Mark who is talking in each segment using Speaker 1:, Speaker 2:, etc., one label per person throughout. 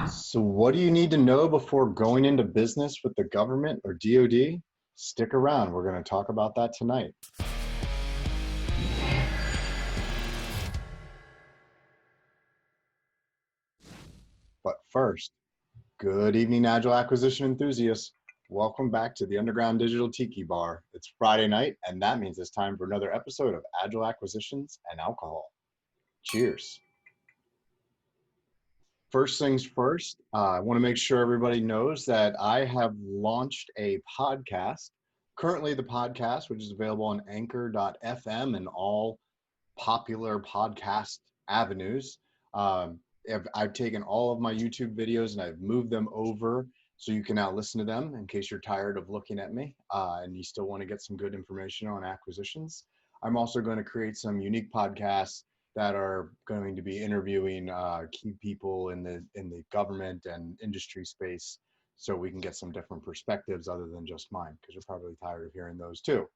Speaker 1: So, what do you need to know before going into business with the government or DoD? Stick around. We're going to talk about that tonight. But first, good evening, Agile acquisition enthusiasts. Welcome back to the Underground Digital Tiki Bar. It's Friday night, and that means it's time for another episode of Agile Acquisitions and Alcohol. Cheers. First things first, I want to make sure everybody knows that I have launched a podcast. Currently, the podcast, which is available on anchor.fm and all popular podcast avenues. I've taken all of my YouTube videos and I've moved them over so you can now listen to them in case you're tired of looking at me and you still want to get some good information on acquisitions. I'm also going to create some unique podcasts that are going to be interviewing key people in the government and industry space so we can get some different perspectives other than just mine, because you're probably tired of hearing those too.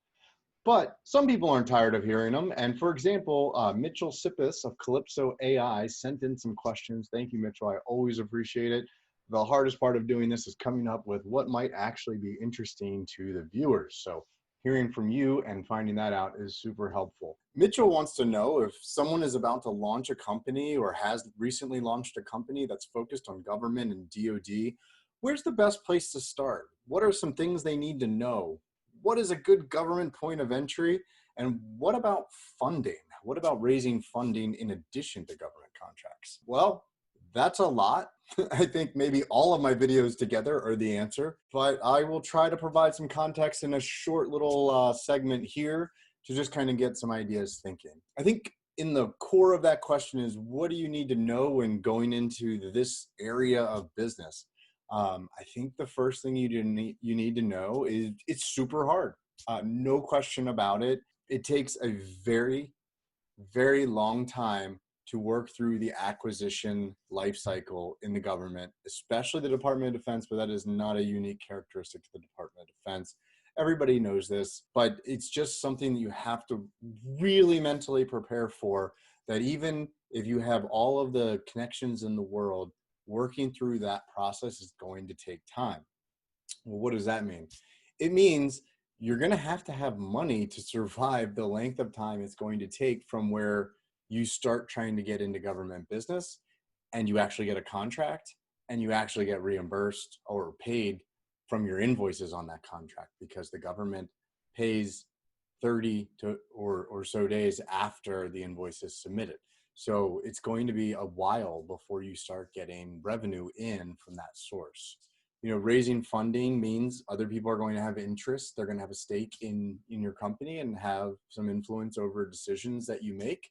Speaker 1: But some people aren't tired of hearing them. And for example, Mitchell Sippis of Calypso AI sent in some questions. Thank you, Mitchell. I always appreciate it. The hardest part of doing this is coming up with what might actually be interesting to the viewers. So hearing from you and finding that out is super helpful. Mitchell wants to know if someone is about to launch a company or has recently launched a company that's focused on government and DoD, where's the best place to start? What are some things they need to know? What is a good government point of entry? And what about funding? What about raising funding in addition to government contracts? Well, that's a lot. I think maybe all of my videos together are the answer, but I will try to provide some context in a short little segment here to just kind of get some ideas thinking. I think in the core of that question is, what do you need to know when going into this area of business? I think the first thing you need to know is it's super hard. No question about it. It takes a very, very long time to work through the acquisition life cycle in the government, especially the Department of Defense, but that is not a unique characteristic to the Department of Defense. Everybody knows this, but it's just something that you have to really mentally prepare for, that even if you have all of the connections in the world, working through that process is going to take time. Well, what does that mean? It means you're going to have money to survive the length of time it's going to take from where you start trying to get into government business and you actually get a contract and you actually get reimbursed or paid from your invoices on that contract, because the government pays 30 to or so days after the invoice is submitted. So it's going to be a while before you start getting revenue in from that source. You know, raising funding means other people are going to have interest. They're going to have a stake in your company and have some influence over decisions that you make.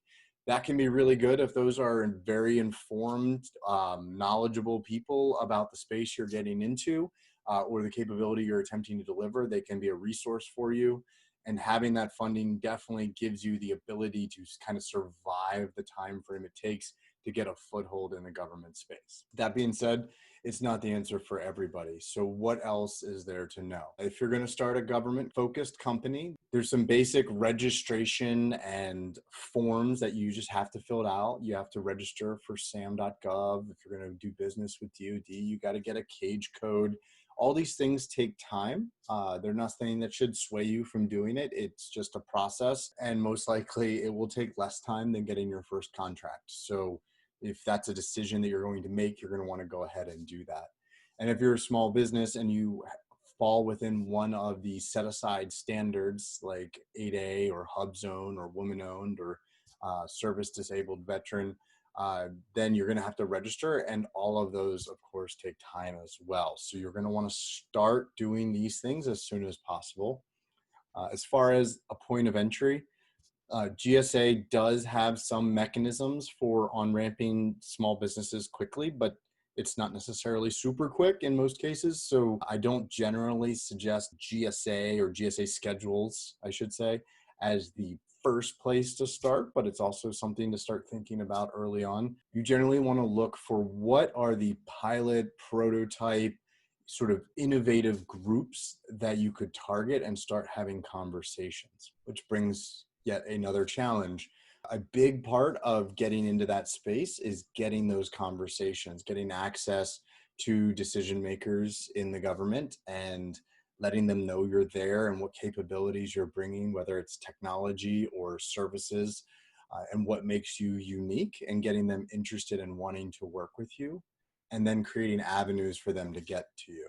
Speaker 1: That can be really good if those are very informed, knowledgeable people about the space you're getting into or the capability you're attempting to deliver. They can be a resource for you. And having that funding definitely gives you the ability to kind of survive the time frame it takes to get a foothold in the government space. That being said, it's not the answer for everybody. So what else is there to know? If you're going to start a government-focused company, there's some basic registration and forms that you just have to fill out. You have to register for sam.gov. If you're going to do business with DoD, you got to get a cage code. All these things take time. They're nothing that should sway you from doing it. It's just a process, and most likely it will take less time than getting your first contract. So if that's a decision that you're going to make, you're going to want to go ahead and do that. And if you're a small business and you fall within one of the set aside standards like 8A or Hub Zone or Woman Owned or Service Disabled Veteran, then you're going to have to register, and all of those of course take time as well. So you're going to want to start doing these things as soon as possible. As far as a point of entry, GSA does have some mechanisms for on-ramping small businesses quickly, but it's not necessarily super quick in most cases. So I don't generally suggest GSA or GSA schedules, I should say, as the first place to start, but it's also something to start thinking about early on. You generally want to look for what are the pilot, prototype, sort of innovative groups that you could target and start having conversations, which brings yet another challenge. A big part of getting into that space is getting those conversations, getting access to decision makers in the government and letting them know you're there and what capabilities you're bringing, whether it's technology or services, and what makes you unique, and getting them interested in wanting to work with you, and then creating avenues for them to get to you.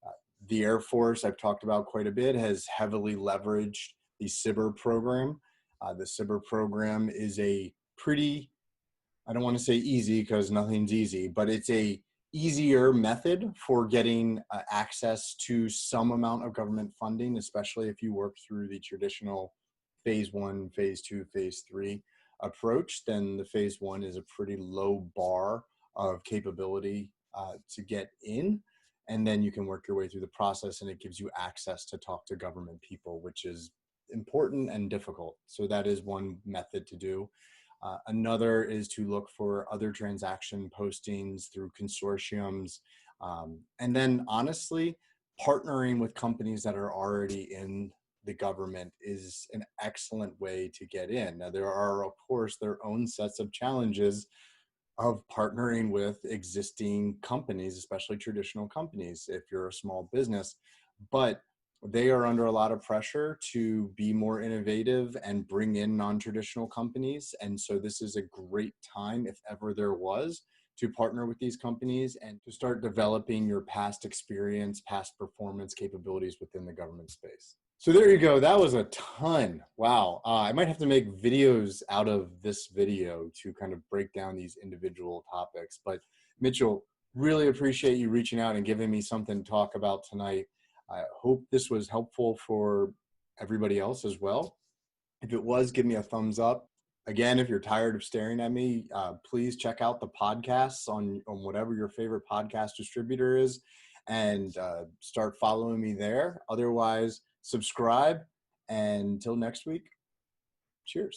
Speaker 1: Uh, the Air Force, I've talked about quite a bit, has heavily leveraged the SIBR program. The SIBR program is a pretty, I don't want to say easy because nothing's easy, but it's a easier method for getting access to some amount of government funding, especially if you work through the traditional phase one, phase two, phase three approach. Then the phase one is a pretty low bar of capability to get in. And then you can work your way through the process, and it gives you access to talk to government people, which is important and difficult. So that is one method to do. Another is to look for other transaction postings through consortiums. And then honestly, partnering with companies that are already in the government is an excellent way to get in. Now, there are, of course, their own sets of challenges of partnering with existing companies, especially traditional companies, if you're a small business. But they are under a lot of pressure to be more innovative and bring in non-traditional companies. And so this is a great time, if ever there was, to partner with these companies and to start developing your past experience, past performance capabilities within the government space. So there you go. That was a ton. Wow. I might have to make videos out of this video to kind of break down these individual topics. But Mitchell, really appreciate you reaching out and giving me something to talk about tonight. I hope this was helpful for everybody else as well. If it was, give me a thumbs up. Again, if you're tired of staring at me, please check out the podcasts on whatever your favorite podcast distributor is, and start following me there. Otherwise, subscribe. And until next week, cheers.